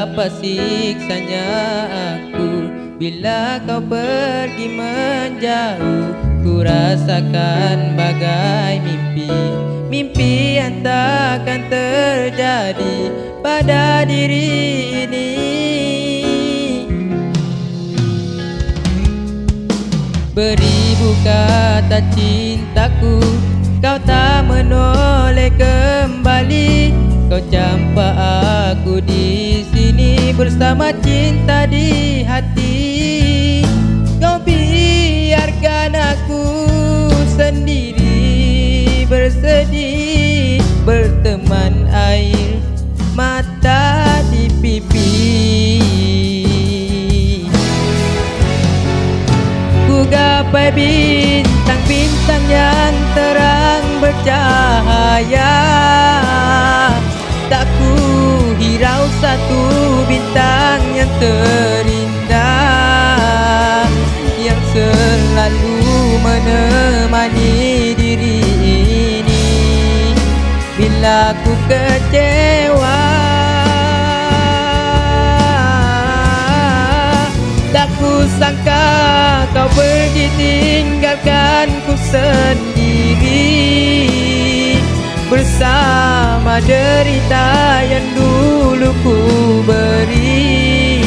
Betapa siksanya aku bila kau pergi menjauh. Ku rasakan bagai mimpi, mimpi yang takkan terjadi pada diri ini. Beribu kata cintaku, kau tak menoleh kembali. Kau campak aku di sini bersama cinta di hati. Kau biarkan aku sendiri bersedih, berteman air mata di pipi. Ku gapai bintang-bintang yang terang bercahaya, tak ku hirau satu bintang yang terindah, yang selalu menemani diri ini bila ku kecewa. Tak ku sangka kau pergi tinggalkan ku sendiri bersama derita yang dulu ku beri.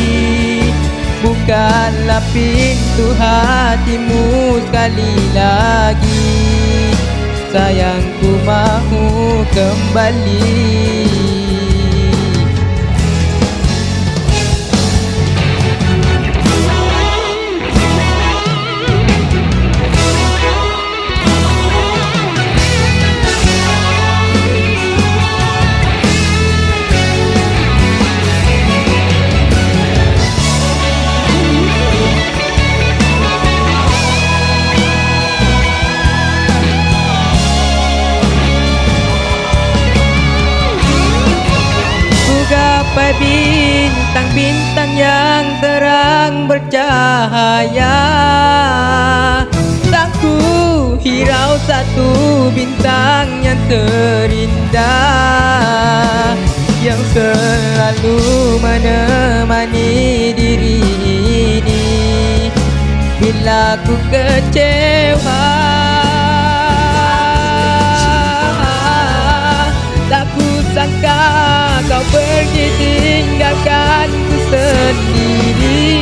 Bukanlah pintu hatimu sekali lagi, sayangku mahu kembali. Gapai bintang-bintang yang terang bercahaya, tak ku hirau satu bintang yang terindah, yang selalu menemani diri ini bila ku kecewa. Tak ku sangka kau pergi tinggalkan ku sendiri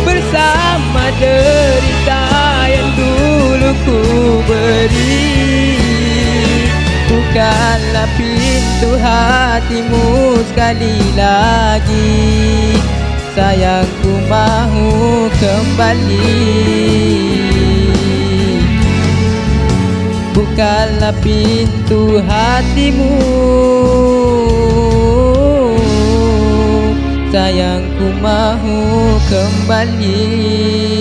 bersama derita yang dulu ku beri. Bukanlah pintu hatimu sekali lagi, sayangku mahu kembali. Bukalah pintu hatimu, sayangku mahu kembali.